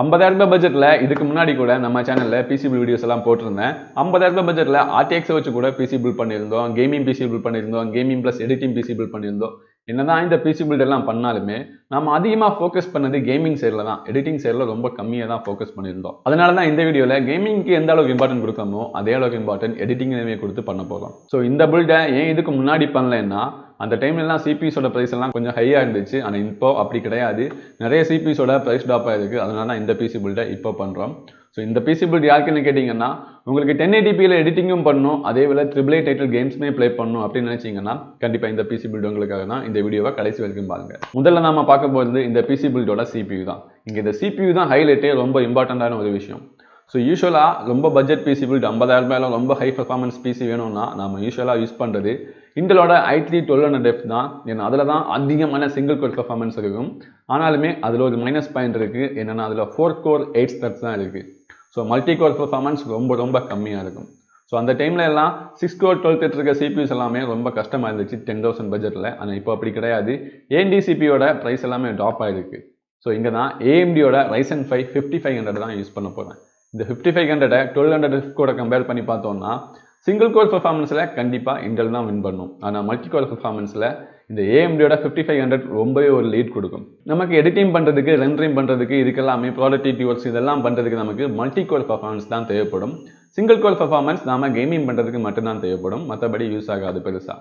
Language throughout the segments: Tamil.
50,000 ரூபாய் பட்ஜெட்ல இதுக்கு முன்னாடி கூட நம்ம சேனல்ல பிசி பில் வீடியோஸ் எல்லாம் போட்டிருந்தேன். 50,000 ரூபாய் பட்ஜெட்ல RTX வச்சு கூட பிசி பில் பண்ணியிருந்தோம், கேமிங் பிசி பில் பண்ணியிருந்தோம், gaming plus editing PC build பண்ணியிருந்தோம். என்னதான் இந்த பிசி பில்ட் எல்லாம் பண்ணாலுமே நம்ம அதிகமாக ஃபோக்கஸ் பண்ணது கேமிங் சைடில் தான். எடிட்டிங் சைடில் ரொம்ப கம்மியாக தான் ஃபோக்கஸ் பண்ணியிருந்தோம். அதனால தான் இந்த வீடியோவில் கேமிங்க்கு எந்த அளவுக்கு இம்பார்ட்டன்ட் கொடுக்கணுமோ அதே அளவுக்கு இம்பார்ட்டன்ட் எடிட்டிங்லேயுமே கொடுத்து பண்ண போகிறோம். ஸோ இந்த பில்டை ஏன் இதுக்கு முன்னாடி பண்ணலைன்னா அந்த டைம்லலாம் சிபிஎஸோட ப்ரைஸ் எல்லாம் கொஞ்சம் ஹையாக இருந்துச்சு. ஆனால் இப்போ அப்படி கிடையாது. நிறைய சிபிஎஸோட ப்ரைஸ் ட்ராப் ஆகிருக்கு. அதனால தான் இந்த பிசி பில்டை இப்போ பண்ணுறோம். ஸோ இந்த பிசி பில்ட் யாருக்குன்னு கேட்டிங்கன்னா, உங்களுக்கு 1080pல எடிட்டிங்கும் பண்ணணும், அதே வேளை AAA டைட்டில் கேம்ஸுமே ப்ளே பண்ணணும் அப்படின்னு நினச்சிங்கன்னா கண்டிப்பாக இந்த பிசி பில்ட் உங்களுக்காக தான். இந்த வீடியோவை கடைசி வரைக்கும் பாருங்கள். முதல்ல நம்ம பார்க்க போகிறது இந்த பிசி பில்டோட CPU தான். இங்கே இந்த CPU தான் ஹைலைட்டே, ரொம்ப இம்பார்ட்டண்ட்டான ஒரு விஷயம். ஸோ யூஸ்வலாக ரொம்ப பட்ஜெட் பிசி பில்ட் 50,000 ரூபாயில ரொம்ப ஹை பர்ஃபார்மன்ஸ் பிசி வேணும்னா நம்ம யூஸ்வலாக யூஸ் பண்ணுறது இன்டலோட i3 1200F தான். ஏன்னா அதில் தான் அதிகமான சிங்கிள் கோர் பர்ஃபார்மன்ஸ் இருக்கும். ஆனாலுமே அதில் ஒரு மைனஸ் பாயிண்ட் இருக்குது. என்னென்னா அதில் 4 கோர் 8 threads தான் இருக்குது. ஸோ மல்டி கோர் பர்ஃபார்மன்ஸ் ரொம்ப கம்மியாக இருக்கும். ஸோ அந்த டைமில் எல்லாம் 6 கோர் 12 threads இருக்க சிபியூஸ் எல்லாமே ரொம்ப கஷ்டமாக இருந்துச்சு 10,000 பட்ஜெட்டில். ஆனால் இப்போ அப்படி கிடையாது. AMD சிபியோட ப்ரைஸ் எல்லாமே ட்ராப் ஆகிருக்கு. ஸோ இங்கே தான் AMDயோட Ryzen 5 5500 தான் யூஸ் பண்ண போகிறேன். இந்த 5500 1200F கூட கம்பேர் பண்ணி பார்த்தோம்னா சிங்கிள் கோர் பர்ஃபார்மன்ஸில் கண்டிப்பாக இன்டெல் தான் வின் பண்ணும். ஆனால் மல்டி கோர் பர்ஃபார்மன்ஸில் இந்த AMDயோட 5500 ரொம்பவே ஒரு லீட் கொடுக்கும். நமக்கு எடிட்டிங் பண்ணுறதுக்கு, ரெண்டரிங் பண்ணுறதுக்கு, இதுக்கெல்லாமே ப்ராடக்டிவிட்டி ஒர்க்ஸ் இதெல்லாம் பண்ணுறதுக்கு நமக்கு மல்டி கோர் பர்ஃபார்மன்ஸ் தான் தேவைப்படும். சிங்கிள் கோர் பர்ஃபார்மன்ஸ் நாம கேமிங் பண்ணுறதுக்கு மட்டும்தான் தேவைப்படும், மற்றபடி யூஸ் ஆகாது பெருசாக.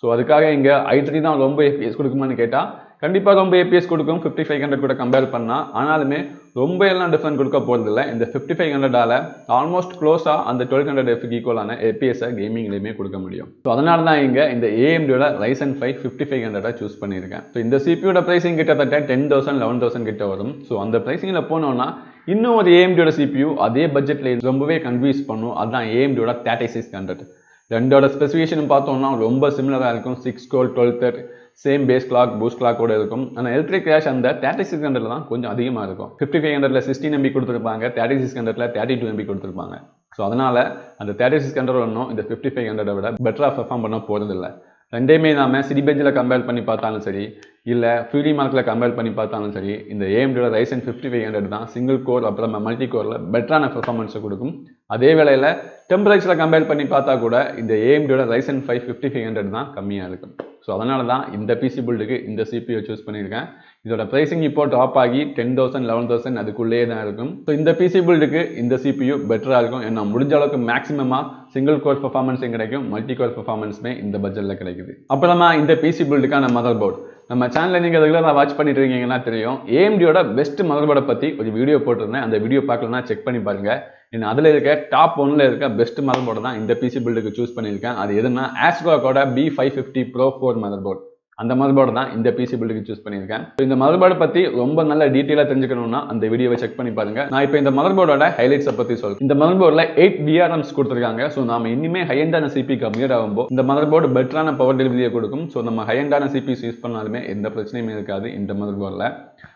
ஸோ அதுக்காக இங்கே i3 தான் ரொம்ப FPS கொடுக்குமான்னு கேட்டால் கண்டிப்பாக ரொம்ப FPS கொடுக்கும் 5500 கூட கம்பேர் பண்ணால். ஆனாலுமே ரொம்ப எல்லாம் டிஃப்ரெண்ட் கொடுக்க போகிறதில்ல. இந்த 5500ஆல் ஆல்மோஸ்ட் க்ளோஸாக அந்த 1200F ஈக்குவலான APS-ஐ கேமிங்லேயுமே கொடுக்க முடியும். ஸோ அதனால தான் இங்கே இந்த AMDயோட Ryzen 5 5500 சூஸ் பண்ணியிருக்கேன். ஸோ இந்த சிபியோட ப்ரைஸிங் கிட்டத்தட்ட 10,000 11,000 கிட்ட வரும். ஸோ அந்த ப்ரைஸிங்கில் போனோம்னா இன்னும் ஒரு AMDயோட CPU அதே பட்ஜெட்டில் ரொம்பவே கன்ஃபியூஸ் பண்ணும். அதுதான் AMDயோட 3600. ரெண்டோட ஸ்பெசிஃபிகேஷன் பார்த்தோம்னா ரொம்ப சிமிலராக இருக்கும். 6 core 12 thread, same base clock, boost கிளாக்கோட இருக்கும். ஆனால் எலக்ட்ரிக் கிராஷ் அந்த 3600 தான் கொஞ்சம் அதிகமாக இருக்கும். 5500ல் 16 MB கொடுத்துருப்பாங்க, 3600ல் 32 MB கொடுத்துருப்பாங்க. ஸோ அதனால் அந்த 3600 ஒன்றும் இந்த 5500 விட பெட்டராக பெர்ஃபார்ம் பண்ண போகிறதில்ல. ரெண்டையுமே நாம சிடிபெஞ்சில் கம்பேர் பண்ணி பார்த்தாலும் சரி, இல்லை ஃப்ரீ மார்க்கில் கம்பேர் பண்ணி பார்த்தாலும் சரி, இந்த AMDயோட Ryzen 5500 தான் சிங்கிள் கோர் அப்புறம் மல்டி கோரில் பெட்டரான பெர்ஃபார்மன்ஸை கொடுக்கும். அதே வேளையில் டெம்பரேச்சரில் கம்பேர் பண்ணி பார்த்தா கூட இந்த AMDயோட Ryzen 5 5500 தான் கம்மியாக இருக்கும். ஸோ அதனால தான் இந்த பிசி பில்டுக்கு இந்த CPU சூஸ் பண்ணியிருக்கேன். இதோட ப்ரைஸிங் இப்போ ட்ராப் ஆகி 10,000 11,000 அதுக்குள்ளேயே தான் இருக்கும். ஸோ இந்த பிசி பில்டுக்கு இந்த CPU பெட்டராக இருக்கும். ஏன்னா முடிஞ்ச அளவுக்கு மேக்ஸிமமாக சிங்கிள் கோர் பர்ஃபார்மன்ஸும் கிடைக்கும், மல்டி கோர் பர்ஃபார்மன்ஸுமே இந்த பட்ஜெட்டில் கிடைக்குது. அப்புறமா இந்த பிசி பில்டுக்கான மதர் போர்டு நம்ம சேனலில் நீங்கள் ரெகுலராக வாட்ச் பண்ணிட்டு இருக்கீங்கன்னா தெரியும். AMDயோட பெஸ்ட் மதர் போர்டை பற்றி ஒரு வீடியோ போட்டிருந்தேன். அந்த வீடியோ பார்க்கலன்னா செக் பண்ணி பாருங்கள். இன்னும் அதில் இருக்க டாப் 1ல் இருக்க பெஸ்ட் மதர் போர்டு தான் இந்த பிசி பில்டுக்கு சூஸ் பண்ணியிருக்கேன். அது எதுனா ASRockோட B550 Pro 4 மதர் போர்டு. அந்த மதர் போர்டு தான் இந்த பிசி பில்டுக்கு சூஸ் பண்ணியிருக்கேன். இந்த மதர் போர்டை பற்றி ரொம்ப நல்ல டீட்டெயிலாக தெரிஞ்சுக்கணும்னா அந்த வீடியோவை செக் பண்ணி பாருங்க. நான் இப்போ இந்த மதர் போர்டோட ஹைலைட்ஸை பற்றி சொல்றேன். இந்த மதர் போர்டில் 8 VRMs கொடுத்துருக்காங்க. ஸோ நம்ம இனிமே ஹையண்டான சிபிக்கு அப்கிரேட் ஆகும்போது இந்த மதர் போர்டு பெட்டரான பவர் டெலிவரியை கொடுக்கும். ஸோ நம்ம ஹையண்டான சிபிஸ் யூஸ் பண்ணாலுமே எந்த பிரச்சனையுமே இருக்காது இந்த மதர் போர்டில்.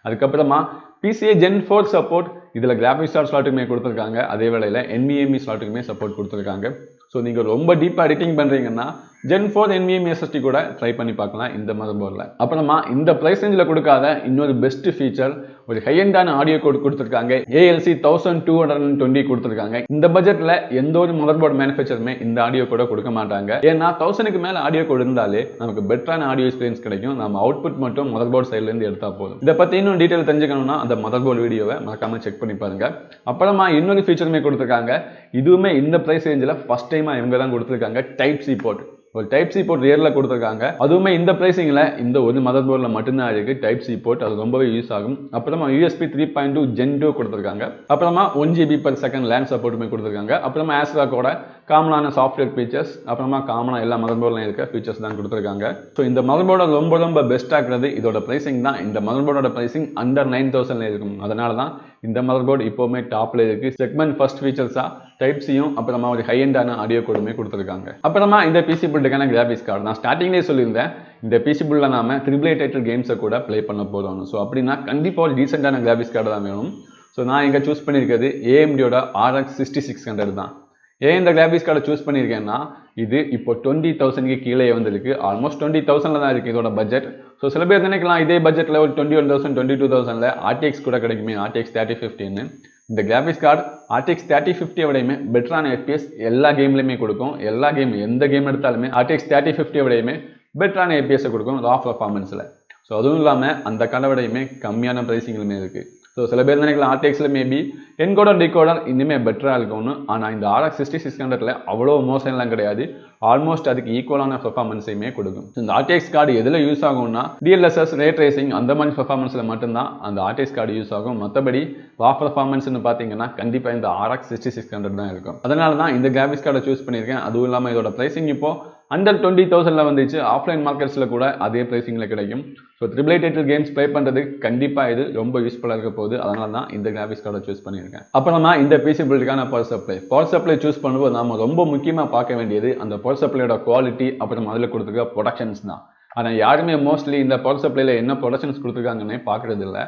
அதுக்கப்புறமா PCIe Gen 4 சப்போர்ட், இதில் கிராஃபிக்ஸ் கார்டு ஸ்லாட்டுக்குமே கொடுத்துருக்காங்க. அதே வேளையில் NVMe ஸ்லாட்டுக்குமே சப்போர்ட் கொடுத்துருக்காங்க. ஸோ நீங்கள் ரொம்ப டீப்பாக எடிட்டிங் பண்ணுறீங்கன்னா Gen 4 NVMe SSD கூட ட்ரை பண்ணி பார்க்கலாம் இந்த மதர் போர்டில். அப்புறமா இந்த ப்ரைஸ் ரேஞ்சில் கொடுக்காத இன்னொரு பெஸ்ட் ஃபீச்சர், ஒரு ஹையண்டான ஆடியோ கோட் கொடுத்துருக்காங்க. ALC 1220 கொடுத்துருக்காங்க. இந்த பட்ஜெட்டில் எந்த ஒரு மதர் போர்டு மேனுஃபேக்சருமே இந்த ஆடியோ கோடை கொடுக்க மாட்டாங்க. ஏன்னா 1000க்கு மேலே ஆடியோ கோட் இருந்தாலே நமக்கு பெட்டரான ஆடியோ எக்ஸ்பீரியன்ஸ் கிடைக்கும். நம்ம அவுட்புட் மட்டும் மதர் போர்டு சைட்லேருந்து எடுத்தால் போதும். இதை பற்றி இன்னும் டீட்டெயில் தெரிஞ்சுக்கணும்னா அந்த மதர் போர்டு வீடியோவை மறக்காம செக் பண்ணி பாருங்க. அப்புறமா இன்னொரு ஃபீச்சருமே கொடுத்துருக்காங்க. இதுவுமே இந்த ப்ரைஸ் ரேஞ்சில் ஃபர்ஸ்ட் டைமாக இவங்க தான் கொடுத்துருக்காங்க. Type C port. ஒரு டைப் சி போர்ட் ரியரில் கொடுத்துருக்காங்க. அதுவுமே இந்த ப்ரைஸிங்கில் இந்த ஒரு மதர் போர்டில் மட்டும்தான் இருக்குது டைப் சி போர்ட். அது ரொம்பவே யூஸ் ஆகும். அப்புறமா USB 3.2 Gen 2 கொடுத்துருக்காங்க. அப்புறமா 1 GB/s லேண்ட் சப்போர்ட்டுமே கொடுத்துருக்காங்க. அப்புறமா ASRockோட காமனான சாஃப்ட்வேர் ஃபீச்சர்ஸ், அப்புறமா காமனாக எல்லா மதர் போர்டில் இருக்க ஃபீச்சர்ஸ் தான் கொடுத்துருக்காங்க. ஸோ இந்த மதர் போர்டை ரொம்ப பெஸ்ட்டாக இருக்கிறது இதோட ப்ரைஸிங் தான். இந்த மதர் போர்டோட ப்ரைஸிங் அண்டர் 9,000 இருக்கும். அதனால தான் இந்த மதர் போர்டு இப்போவுமே டாப்பில் இருக்குது. செக்மெண்ட் ஃபர்ஸ்ட் ஃபீச்சர்ஸாக டைப் சியும் அப்புறமா ஒரு ஹையண்டான ஆடியோ கோடுமே கொடுத்துருக்காங்க. அப்புறமா இந்த பிசி பில்டுக்கான கிராஃபிக்ஸ் கார்டு நான் ஸ்டார்டிங்லேயே சொல்லியிருந்தேன். இந்த பிசி பில்டில் நாம AAA டைட்டில் கேம்ஸை கூட ப்ளே பண்ண போகிறோம். ஸோ அப்படின்னா கண்டிப்பாக ஒரு டீசெண்டான கிராஃபிக்ஸ் கார்டு தான் வேணும். ஸோ நான் இங்கே சூஸ் பண்ணியிருக்கிறது AMDயோட RX6600 தான். ஏன் இந்த கிராஃபிக்ஸ் கார்டை சூஸ் பண்ணியிருக்கேன்னா இது இப்போ 20,000க்கு கீழே வந்திருக்கு. ஆல்மோஸ்ட் 20,000ல தான் இருக்குது இதோட பட்ஜெட். ஸோ சில பேர் நினைக்கலாம் இதே பட்ஜெட்டில் ஒரு 21,000 22,000ல RTX கூட கிடைக்குமே, RTX 3050ன்னு. இந்த கிராஃபிக்ஸ் கார்டு RTX 3050 விடையுமே பெட்டரான FPS எல்லா கேம்லையுமே கொடுக்கும். எல்லா கேம் எந்த கேம் எடுத்தாலுமே RTX 3050 விடையுமே பெட்டரான FPS கொடுக்கும் ரா பர்ஃபார்மன்ஸில். ஸோ அதுவும் இல்லாமல் அந்த கார்டை விடையுமே கம்மியான ப்ரைஸிங்களுமே இருக்குது. ஸோ சில பேர் நினைக்கலாம் RTXல மேபி என்கோடர் டிகோடர் இன்னுமே பெட்டராக இருக்கும்னு. ஆனால் இந்த RX6600ல அவ்வளோ மோசம்லாம் கிடையாது. ஆல்மோஸ்ட் அதுக்கு ஈக்குவலான பெர்ஃபார்மன்ஸையுமே கொடுக்கும். இந்த RTX கார்டு எதில் யூஸ் ஆகும்னா DLSS ரே ட்ரேசிங் அந்த மாதிரி பெர்ஃபார்மன்ஸில் மட்டும்தான் அந்த RTX கார்டு யூஸ் ஆகும். மற்றபடி ரா பெர்ஃபார்மன்ஸ்னு பார்த்தீங்கன்னா கண்டிப்பாக இந்த RX6600 தான் இருக்கும். அதனால தான் இந்த கிராஃபிக்ஸ் கார்டை சூஸ் பண்ணியிருக்கேன். அதுவும் இல்லாமல் இதோட ப்ரைசிங் இப்போ அண்டர் 20,000ல வந்துச்சு. ஆஃப்லைன் மார்க்கெட்ஸில் கூட அதே ப்ரைசிங்கில் கிடைக்கும். ஸோ 888 கேம்ஸ் ப்ளே பண்ணுறதுக்கு கண்டிப்பாக இது ரொம்ப யூஸ்ஃபுல்லாக இருக்க போகுது. அதனால தான் இந்த கிராஃபிக்ஸ் கார்டை சூஸ் பண்ணியிருக்கேன். அப்புறமா இந்த பிசி பில்டுக்கான பவர் சப்ளை சூஸ் பண்ணும்போது நம்ம ரொம்ப முக்கியமாக பார்க்க வேண்டியது அந்த பவர் சப்ளையோட குவாலிட்டி, அப்புறம் அதில் கொடுத்துருக்க ப்ரொடக்ஷன்ஸ் தான். ஆனால் யாருமே மோஸ்ட்லி இந்த பவர் சப்ளையில் என்ன ப்ரொடக்ஷன்ஸ் கொடுத்துருக்காங்கன்னே பார்க்குறது இல்லை.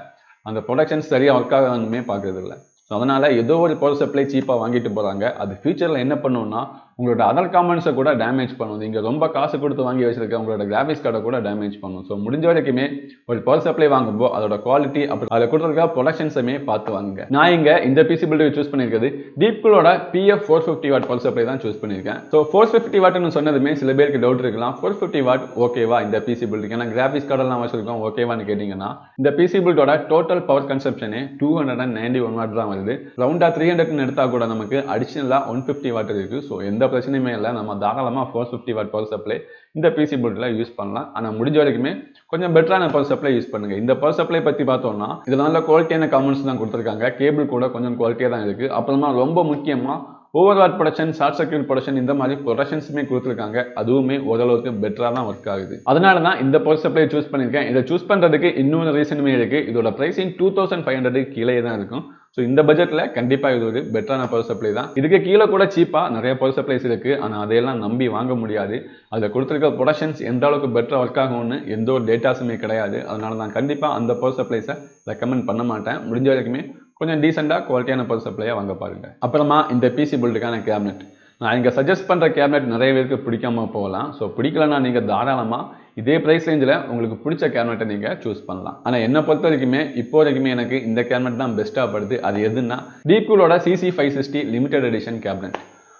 அந்த ப்ரொடக்ஷன்ஸ் சரியாக ஒர்க் ஆகாதுன்னு பார்க்குறது இல்லை. ஸோ அதனால் ஏதோ ஒரு பவர் சப்ளை சீப்பாக வாங்கிட்டு போகிறாங்க. அது ஃபியூச்சரில் என்ன பண்ணுன்னா உங்களோட அதர் காம்பனன்ட்ஸை கூட டேமேஜ் பண்ணும். நீங்கள் ரொம்ப காசு கொடுத்து வாங்கி வச்சிருக்க உங்களோட கிராஃபிக்ஸ் கார்டை கூட டேமேஜ் பண்ணும். ஸோ முடிஞ்ச வரைக்குமே ஒரு பவர் சப்ளை வாங்கும்போது அதோட குவாலிட்டி அப்புறம் அதில் கொடுத்துருக்க ப்ரொடக்ஷன்ஸுமே பார்த்து வாங்குங்க. நான் இங்கே இந்த பிசி பில்டு சூஸ் பண்ணியிருக்கிறது டீப்கூலோட PF 450 வாட் பவர் சப்ளை தான் சூஸ் பண்ணியிருக்கேன். ஸோ 450 வாட்னு சொன்னதுமே சில பேருக்கு டவுட் இருக்கலாம், 450 வாட் ஓகேவா இந்த பிசி பில்டுக்கு? ஏன்னா கிராஃபிக்ஸ் கார்டெல்லாம் வச்சிருக்கோம், ஓகேவான்னு கேட்டிங்கன்னா இந்த பிசி பில்டோட டோட்டல் பவர் கன்சப்ஷனே 291 வாட் தான் வருது. ரவுண்டா 300ன்னு எடுத்தா கூட நமக்கு அடிஷனலா 150 வாட் இருக்கு. ஸோ எந்த பிரச்சனையுமே இல்லை. நம்ம தாராளமாக 450 வாட் பவர் சப்ளை இந்த பிசி பில்டில் யூஸ் பண்ணலாம். ஆனால் முடிஞ்ச வரைக்குமே கொஞ்சம் பெட்டரான பவர் சப்ளை யூஸ் பண்ணுங்க. இந்த பவர் சப்ளை பற்றி பார்த்தோம்னா இது நல்ல குவாலிட்டியான காமெண்ட்ஸ் தான் கொடுத்துருக்காங்க. கேபிள் கூட கொஞ்சம் குவாலிட்டியாக தான் இருக்கு. அப்புறமா ரொம்ப முக்கியமாக ஓவர்வாட் ப்ரொடக்ஷன், ஷார்ட் சர்க்யூட் ப்ரொடக்ஷன் இந்த மாதிரி ப்ரொடக்ஷன்ஸுமே கொடுத்துருக்காங்க. அதுவுமே ஓரளவுக்கு பெட்டராக தான் ஒர்க் ஆகுது. அதனால தான் இந்த பவர் சப்ளை சூஸ் பண்ணியிருக்கேன். இதை சூஸ் பண்ணுறதுக்கு இன்னொரு ரீசனுமே இருக்கு. இதோட ப்ரைஸிங் 2500 கீழே தான் இருக்கும். ஸோ இந்த பட்ஜெட்டில் கண்டிப்பாக இது ஒரு பெட்டரான பவர் சப்ளை தான். இதுக்கு கீழே கூட சீப்பாக நிறைய பவர் சப்ளைஸ் இருக்குது. ஆனால் அதையெல்லாம் நம்பி வாங்க முடியாது. அதில் கொடுத்துருக்க ப்ரொடக்ஷன்ஸ் எந்த அளவுக்கு பெட்டராக ஒர்க் ஆகும்னு எந்த ஒரு டேட்டாஸுமே கிடையாது. அதனால நான் கண்டிப்பாக அந்த பவர் சப்ளைஸை ரெக்கமெண்ட் பண்ண மாட்டேன். முடிஞ்ச வரைக்குமே கொஞ்சம் டீசெண்டாக குவாலிட்டியான பவர் சப்ளையாக வாங்க பாருங்க. அப்புறமா இந்த பிசி பில்டுக்கான கேபினெட் நான் இங்கே சஜஸ்ட் பண்ணுற கேபினெட் நிறைய பேருக்கு பிடிக்காம போகலாம். ஸோ பிடிக்கலன்னா நீங்கள் தாராளமாக இதே ப்ரைஸ் ரேஞ்சில் உங்களுக்கு பிடிச்ச கேபினெட்டை நீங்கள் சூஸ் பண்ணலாம். ஆனால் என்னை பொறுத்த வரைக்குமே இப்போ வரைக்குமே எனக்கு இந்த கேபினெட் தான் பெஸ்ட்டாக படுது. அது எதுன்னா டீப்கூலோட CC560 limited edition cabinet.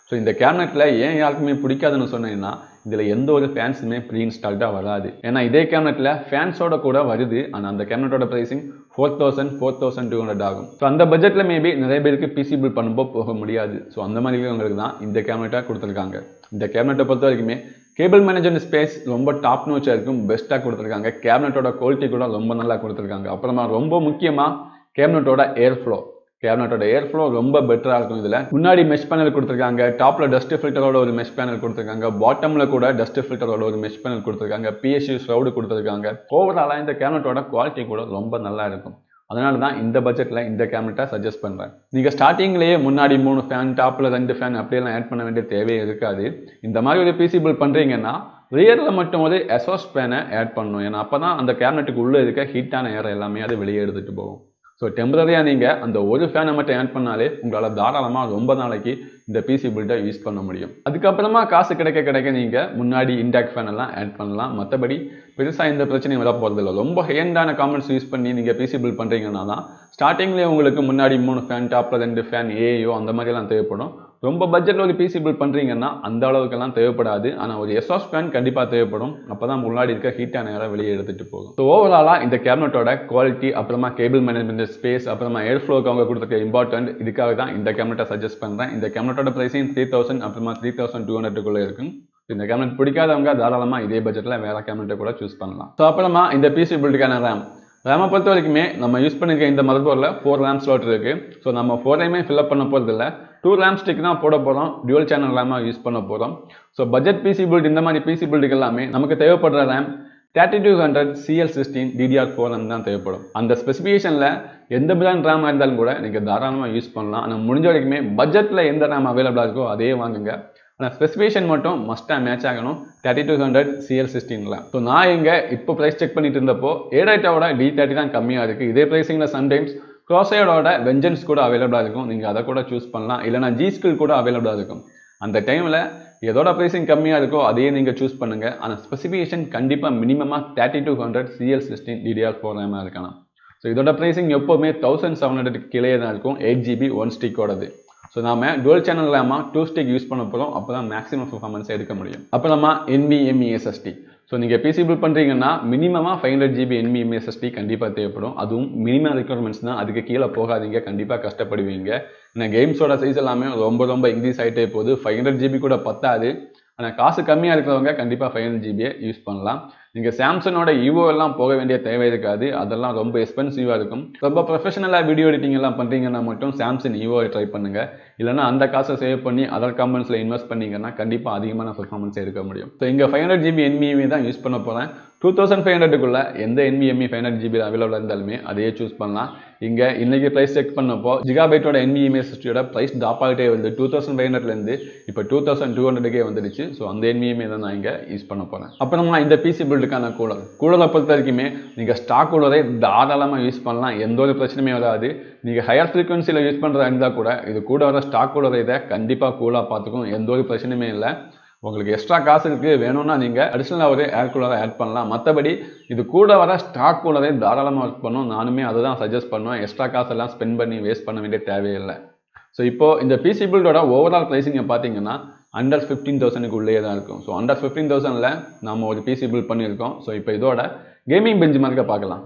So இந்த கேபினெட்டில் ஏன் யாருக்குமே பிடிக்காதுன்னு சொன்னீங்கன்னா இதில் எந்த ஒரு ஃபேன்ஸுமே ப்ரீ இன்ஸ்டால்டாக வராது. ஏன்னா இதே கேபினெட்டில் ஃபேன்ஸோட கூட வருது. ஆனால் அந்த கேபினெட்டோட ப்ரைஸிங் 4,200 ஆகும். ஸோ அந்த பட்ஜெட்டில் மேபி நிறைய பேருக்கு பிசி பில் பண்ணும்போது போக முடியாது. ஸோ அந்த மாதிரி உங்களுக்கு தான் இந்த கேபினெட்டாக கொடுத்துருக்காங்க. இந்த கேபினெட்டை பொறுத்த வரைக்குமே கேபிள் மேனேஜ்மெண்ட் ஸ்பேஸ் ரொம்ப டாப் நோச்சாக இருக்கும், பெஸ்ட்டாக கொடுத்துருக்காங்க. கேபினெட்டோட குவாலிட்டி கூட ரொம்ப நல்லா கொடுத்துருக்காங்க. அப்புறமா ரொம்ப முக்கியமாக கேபினெட்டோட ஏர் ஃப்ளோ ரொம்ப பெட்டராக இருக்கும். இதில் முன்னாடி மெஷ் பேனல் கொடுத்துருக்காங்க, டாப்பில் டஸ்ட் ஃபில்டரோட ஒரு மெஷ் பேனல் கொடுத்துருக்காங்க, பாட்டமில் கூட டஸ்ட் ஃபில்டரோட ஒரு மெஷ் பேனல் கொடுத்துருக்காங்க, PSU ஷரவுடு கொடுத்துருக்காங்க. ஓவராலாக இந்த கேபினெட்டோட குவாலிட்டி கூட ரொம்ப நல்லா இருக்கும். அதனால தான் இந்த பட்ஜெட்டில் இந்த கேபினெட்டை சஜஸ்ட் பண்ணுறேன். நீங்கள் ஸ்டார்டிங்லேயே முன்னாடி 3 ஃபேன், டாப்பில் 2 ஃபேன் அப்படியெல்லாம் ஆட் பண்ண வேண்டிய தேவையே இருக்காது. இந்த மாதிரி ஒரு பிசி பில் பண்ணுறீங்கன்னா ரியரில் மட்டும் ஒரு எக்ஸாஸ்ட் ஃபேனை ஆட் பண்ணணும். ஏன்னா அப்போ தான் அந்த கேபினெட்டுக்கு உள்ளே இருக்க ஹீட்டான ஏர் எல்லாமே அது வெளியே எடுத்துகிட்டு போகும். ஸோ டெம்பரரியாக நீங்கள் அந்த ஒரு ஃபேனை மட்டும் ஆட் பண்ணாலே உங்களால் தாராளமாக ரொம்ப நாளைக்கு இந்த பிசி பில்டை யூஸ் பண்ண முடியும். அதுக்கப்புறமா காசு கிடைக்க நீங்கள் முன்னாடி இன்டாக்ட் ஃபேன் எல்லாம் ஆட் பண்ணலாம். மற்றபடி பெருசாக இந்த பிரச்சனையும் வர போகிறதில்ல. ரொம்ப ஹேண்டான காமெண்ட்ஸ் யூஸ் பண்ணி நீங்கள் பிசி பில் பண்ணுறீங்கன்னா தான் ஸ்டார்டிங்லேயே உங்களுக்கு முன்னாடி 3 ஃபேன், டாப்பில் 2 ஃபேன், ஏயோ அந்த மாதிரிலாம் தேவைப்படும். ரொம்ப பட்ஜெட்டில் ஒரு பிசி பில் பண்ணுறீங்கன்னா அந்த அளவுக்குலாம் தேவைப்படாது. ஆனால் ஒரு எக்ஸாஸ்ட் ஃபேன் கண்டிப்பாக தேவைப்படும். அப்போ தான் முன்னாடி இருக்க ஹீட்டான ஏரை வெளியே எடுத்துகிட்டு போகும். ஸோ ஓவராலாக இந்த கேபினெட்டோட குவாலிட்டி, அப்புறமா கேபிள் மேனேஜ்மெண்ட் ஸ்பேஸ், அப்புறமா ஏர் ஃப்ளோக்கு அவங்க கொடுத்துருக்க இம்பார்ட்டன்ட், இதுக்காக தான் இந்த கேபினெட்டை சஜஸ்ட் பண்ணுறேன். இந்த கேபினெட்டோட ப்ரைஸிங் 3,000 அப்புறமா 3,200க்குள்ளே இருக்கும். இந்த கேபினெட் பிடிக்காதவங்க தாராளமாக இதே பட்ஜெட்டில் வேறு கேபினெட்டை கூட சூஸ் பண்ணலாம். ஸோ அப்புறமா இந்த பிசி பில்டுக்கான ரேமை பொறுத்த வரைக்குமே நம்ம யூஸ் பண்ணியிருக்க இந்த மதர்போர்டில் 4 ரேம் ஸ்லாட் இருக்குது. ஸோ நம்ம 4ஐயுமே ஃபில்அப் பண்ண போகிறதில்ல, 2 ரேம் ஸ்டிக் தான் போட போகிறோம். டியூவல் சேனல் ரேமாக யூஸ் பண்ண போகிறோம். ஸோ பட்ஜெட் பிசி பில்ட் இந்த மாதிரி பிசி பில்டுக்கு எல்லாமே நமக்கு தேவைப்படுற ரேம் 3200 CL16 DDR4 தான் தேவைப்படும். அந்த ஸ்பெசிஃபிகேஷனில் எந்த பிராண்ட் ரேமாக இருந்தாலும் கூட நீங்கள் தாராளமாக யூஸ் பண்ணலாம். ஆனால் முடிஞ்ச வரைக்குமே பட்ஜெட்டில் எந்த ரேம் அவைலபிளாக இருக்கோ அதே வாங்குங்க. ஆனால் ஸ்பெசிஃபிகேஷன் மட்டும் மஸ்ட்டாக மேட்ச் ஆகணும் 3200 CL16ல. ஸோ நான் இங்கே இப்போ ப்ரைஸ் செக் பண்ணிட்டு இருந்தப்போ ஏடாட்டாவோட D30 தான் கம்மியாக இருக்குது. இதே ப்ரைஸிங்கில் சம்டைம்ஸ் க்ராஸையோட வெஞ்சன்ஸ் கூட அவைலபிளாக இருக்கும். நீங்கள் அதை கூட சூஸ் பண்ணலாம். இல்லைனா G-Skill கூட அவைலபிளாக இருக்கும். அந்த டைமில் எதோட ப்ரைஸிங் கம்மியாக இருக்கோ அதையே நீங்கள் சூஸ் பண்ணுங்கள். ஆனால் ஸ்பெசிஃபிகேஷன் கண்டிப்பாக மினிமமாக 3200 CL16 DDR4 RAM இருக்கலாம். ஸோ இதோட ப்ரைஸிங் எப்போவுமே 1700 கீழே தான் இருக்கும். 8GB 1 ஸ்டிக்கோடது. ஸோ நாம twelve channel rhema 2 stick use பண்ண போகிறோம். அப்போ தான் மேக்ஸிமம் பர்ஃபார்மன்ஸ் எடுக்க முடியும். அப்புறமா NVMe SSD. ஸோ நீங்கள் PC பில்ட் பண்ணுறீங்கன்னா மினிமமாக 500GB NVMe SSD கண்டிப்பாக தேவைப்படும். அதுவும் மினிமம் ரெக்யர்மெண்ட்ஸ் தான். அதுக்கு கீழே போகாதீங்க, கண்டிப்பாக கஷ்டப்படுவீங்க. ஏன்னா கேம்ஸோட சைஸ் எல்லாமே ரொம்ப இன்க்ரீஸ் ஆகிட்டே போகுது. 500GB கூட பத்தாது. ஆனால் காசு கம்மியாக இருக்கிறவங்க கண்டிப்பாக 500GB யூஸ் பண்ணலாம். நீங்கள் சாம்சங்கோட ஈவோ எல்லாம் போக வேண்டிய தேவை இருக்காது. அதெல்லாம் ரொம்ப எக்ஸ்பென்சிவாக இருக்கும். ரொம்ப ப்ரொஃபஷனலாக வீடியோ எடிட்டிங் எல்லாம் பண்ணுறீங்கன்னா மட்டும் சாம்சங் ஈவோவை ட்ரை பண்ணுங்கள். இல்லைனா அந்த காசை சேவ் பண்ணி அதர் கம்பெனிஸில் இன்வெஸ்ட் பண்ணிங்கன்னா கண்டிப்பாக அதிகமான பர்ஃபார்மன்ஸ் எடுக்க முடியும். ஸோ இங்கே 500GB NVMe தான் யூஸ் பண்ண போகிறேன். 2500க்குள்ளே எந்த NVMe 500GB அவைலபிளாக இருந்தாலுமே அதையே சூஸ் பண்ணலாம். இங்கே இன்றைக்கி ப்ரைஸ் செக் பண்ணப்போ ஜிகாபைட்டோட NVMe SSDயோட ப்ரைஸ் ட்ராப் ஆகிட்டே வருது. 2500லேருந்து இப்போ 2200க்கே வந்துடுச்சு. ஸோ அந்த NVMe தான் நான் இங்கே யூஸ் பண்ண போகிறேன். அப்புறமா இந்த PC பில்டுக்கான கூலரை பொறுத்த வரைக்குமே நீங்கள் ஸ்டாக் கூலரை தாராளமாக யூஸ் பண்ணலாம். எந்த ஒரு பிரச்சனையுமே வராது. நீங்கள் ஹையர் ஃப்ரீக்வன்சியில் யூஸ் பண்ணுறதா இருந்தால் கூட இது கூட வர ஸ்டாக் கூலரை இதை கண்டிப்பாக கூலாக பார்த்துக்கும். எந்த ஒரு பிரச்சனையுமே இல்லை. உங்களுக்கு எக்ஸ்ட்ரா காசு இருக்குது வேணும்னா நீங்கள் அடிஷ்னலாக ஒரு ஏர் கூலரை ஆட் பண்ணலாம். மற்றபடி இது கூட வர ஸ்டாக் கூலரை தாராளமாக ஒர்க் பண்ணும். நானுமே அதை தான் சஜஸ்ட் பண்ணுவேன். எக்ஸ்ட்ரா காசெல்லாம் ஸ்பெண்ட் பண்ணி வேஸ்ட் பண்ண வேண்டிய தேவையில்லை. ஸோ இப்போது இந்த PC பில்டோட ஓவரால் ப்ரைஸிங்கை பார்த்தீங்கன்னா அண்டர் 15,000க்கு உள்ளே தான் இருக்கும். ஸோ அண்டர் 15,000ல் நம்ம ஒரு PC பில்ட் பண்ணியிருக்கோம். ஸோ இப்போ இதோட கேமிங் பெஞ்ச் மார்க்கை பார்க்கலாம்.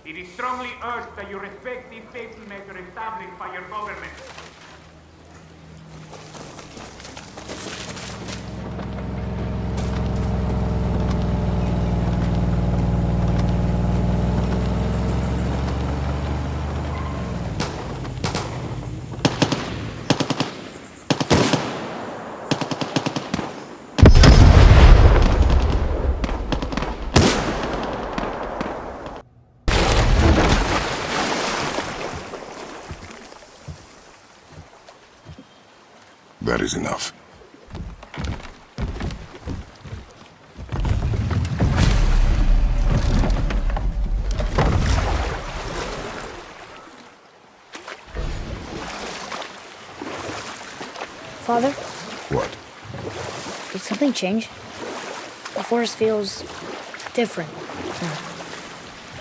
It is strongly urged that you respect these safety measures established by your government. That is enough. Father? What? Did something change? The forest feels different.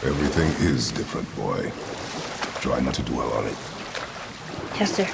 Everything is different, boy. Try not to dwell on it. Yes, sir.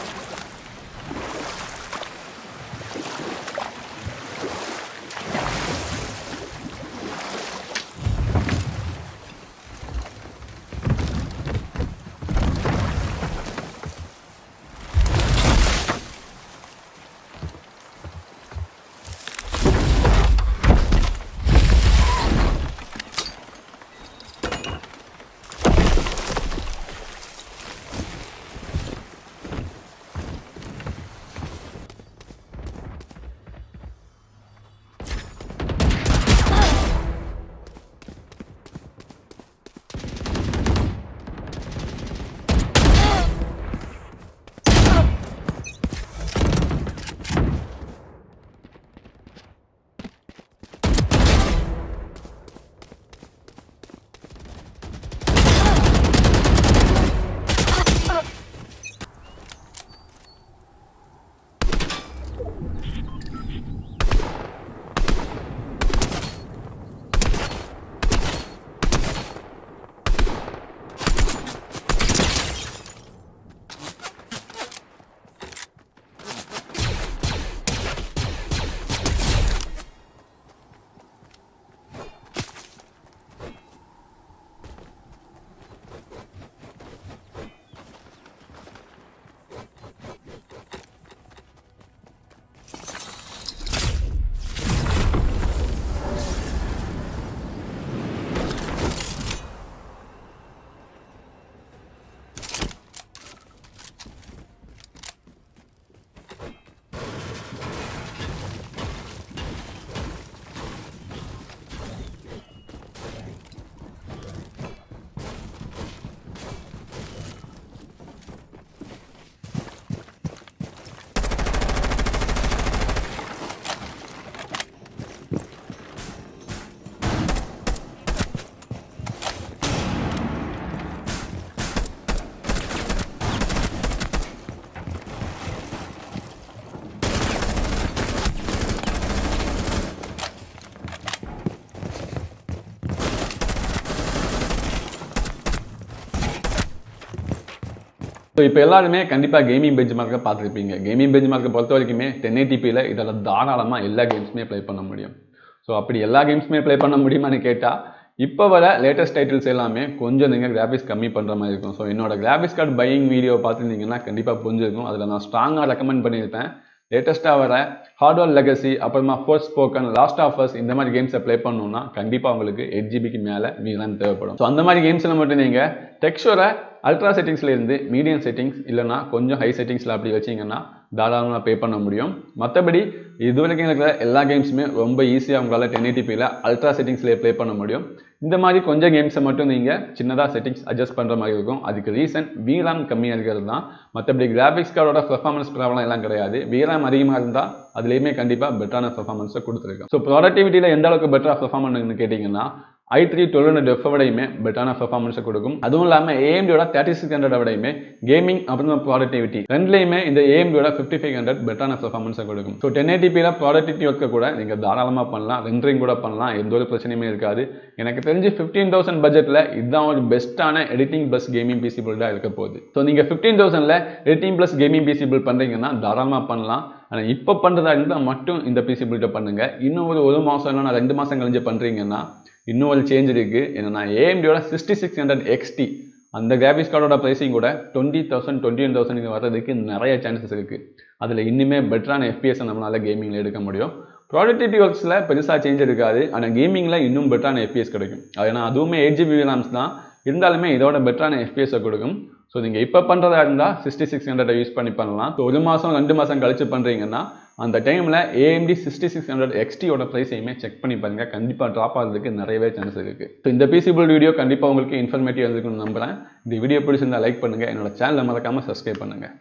இப்போ எல்லாருமே கண்டிப்பாக கேமிங் பெஞ்ச் மார்க்கை பார்த்துருப்பீங்க. கேமிங் பெஞ்ச் மார்க்கை பொறுத்த வரைக்குமே 1080pல இதில் தாராளமாக எல்லா கேம்ஸுமே ப்ளே பண்ண முடியும். ஸோ அப்படி எல்லா கேம்ஸுமே ப்ளே பண்ண முடியுமான்னு கேட்டால் இப்போ வர லேட்டஸ்ட் டைட்டில்ஸ் எல்லாமே கொஞ்சம் நீங்கள் கிராஃபிக்ஸ் கம்மி பண்ணுற மாதிரி இருக்கும். ஸோ என்னோட கிராஃபிக்ஸ் கார்டு பையிங் வீடியோ பார்த்துருந்தீங்கன்னா கண்டிப்பாக புரிஞ்சிருக்கும். அதில் நான் ஸ்ட்ராங்காக ரெக்கமெண்ட் பண்ணியிருப்பேன். லேட்டஸ்ட்டாக வர ஹார்ட்வேர் லெகசி, அப்புறமா Forspoken, last of us இந்த மாதிரி கேம்ஸை ப்ளே பண்ணணும்னா கண்டிப்பாக உங்களுக்கு 8GB மேலே VRAM தேவைப்படும். ஸோ அந்த மாதிரி கேம்ஸில் மட்டும் நீங்கள் டெக்ஸ்சரை அல்ட்ரா செட்டிங்ஸ்லேருந்து மீடியம் செட்டிங்ஸ் இல்லைனா கொஞ்சம் ஹை செட்டிங்ஸில் அப்படி வச்சிங்கன்னா தாராளமாக பே பண்ண முடியும். மற்றபடி இது வரைக்கும் இருக்கிற எல்லா கேம்ஸுமே ரொம்ப ஈஸியாக உங்களால் 1080pல அல்ட்ரா செட்டிங்ஸ்லேயே ப்ளே பண்ண முடியும். இந்த மாதிரி கொஞ்சம் கேம்ஸை மட்டும் நீங்கள் சின்னதாக செட்டிங்ஸ் அட்ஜஸ்ட் பண்ணுற மாதிரி இருக்கும். அதுக்கு ரீசன் VRAM கம்மியாக இருக்கிறது தான். மற்றபடி கிராஃபிக்ஸ் கார்டோட பெர்ஃபார்மன்ஸ் ப்ராப்ளம் எல்லாம் கிடையாது. VRAM அதிகமாக இருந்தால் அதுலேயுமே கண்டிப்பாக பெட்டரான பெர்ஃபார்மன்ஸை கொடுத்துருக்கோம். ஸோ ப்ராடக்டிவிட்டியில் எந்த அளவுக்கு பெட்டராக பெர்ஃபார்மன்ஸ்னு கேட்டிங்கன்னா i3 1200F விடையுமே பெட்டரான பெர்ஃபார்மன்ஸை கொடுக்கும். அதுவும் இல்லாமல் AMDயோட 3600 விடையுமே கேமிங் அப்புறம் ப்ராடக்டிவிட்டி ரெண்டுலேயுமே இந்த AMDயோட 5500 பெட்டரான பெர்ஃபார்மன்ஸை கொடுக்கும். ஸோ 1080pல ப்ராடக்டிவிட்டி ஒர்க்கை கூட நீங்கள் தாராளமாக பண்ணலாம், ரெண்டரிங் கூட பண்ணலாம், எந்த ஒரு பிரச்சனையுமே இருக்காது. எனக்கு தெரிஞ்சு 15,000 பட்ஜெட்டில் இதுதான் ஒரு பெஸ்ட்டான எடிட்டிங் ப்ளஸ் கேமிங் பிசி பில்டாக இருக்க போகுது. ஸோ நீங்கள் 15,000ல் editing plus gaming PC build பண்ணுறீங்கன்னா தாராளமாக பண்ணலாம். ஆனால் இப்போ பண்ணுறதா இருந்தால் மட்டும் இந்த பிசி பில்ட்டை பண்ணுங்கள். இன்னும் ஒரு மாதம் இல்லைனா 2 மாதம் கழிஞ்சு பண்ணுறீங்கன்னா இன்னும் ஒரு சேஞ்ச் இருக்குது. என்னன்னா AMDயோட 6600 XT அந்த கிராஃபிக்ஸ் கார்டோட ப்ரைஸிங் கூட 20,000 21,000 வர்றதுக்கு நிறைய சான்சஸ் இருக்குது. அதில் இன்னுமே பெட்டரான FPS நம்மளால் கேமிங்கில் எடுக்க முடியும். ப்ராடக்டிவிட்டி ஒர்க்ஸில் பெருசாக சேஞ்ச் இருக்காது, ஆனால் கேமிங்கில் இன்னும் பெட்டரான FPS கிடைக்கும். ஏன்னா அதுவுமே 8GB VRAMs தான், இருந்தாலுமே இதோட பெட்டரான FPSஐ கொடுக்கும். ஸோ நீங்கள் இப்போ பண்ணுறதா இருந்தால் 6600 யூஸ் பண்ணி பண்ணலாம். ஸோ 1 மாதம் 2 மாதம் கழிச்சு பண்ணுறீங்கன்னா அந்த டைமில் AMD 6600 XTயோட ப்ரைஸையுமே செக் பண்ணி பாருங்கள். கண்டிப்பாக ட்ராப் ஆகிறதுக்கு நிறையவே சான்ஸ் இருக்குது. ஸோ இந்த பிசி பில்ட் வீடியோ கண்டிப்பாக உங்களுக்கு இன்ஃபர்மேட்டிவ் இருக்குன்னு நம்புகிறேன். இந்த வீடியோ பிடிச்சிருந்தா லைக் பண்ணுங்கள், என்னோட சேனலை மறக்காமல் சப்ஸ்கிரைப் பண்ணுங்கள்.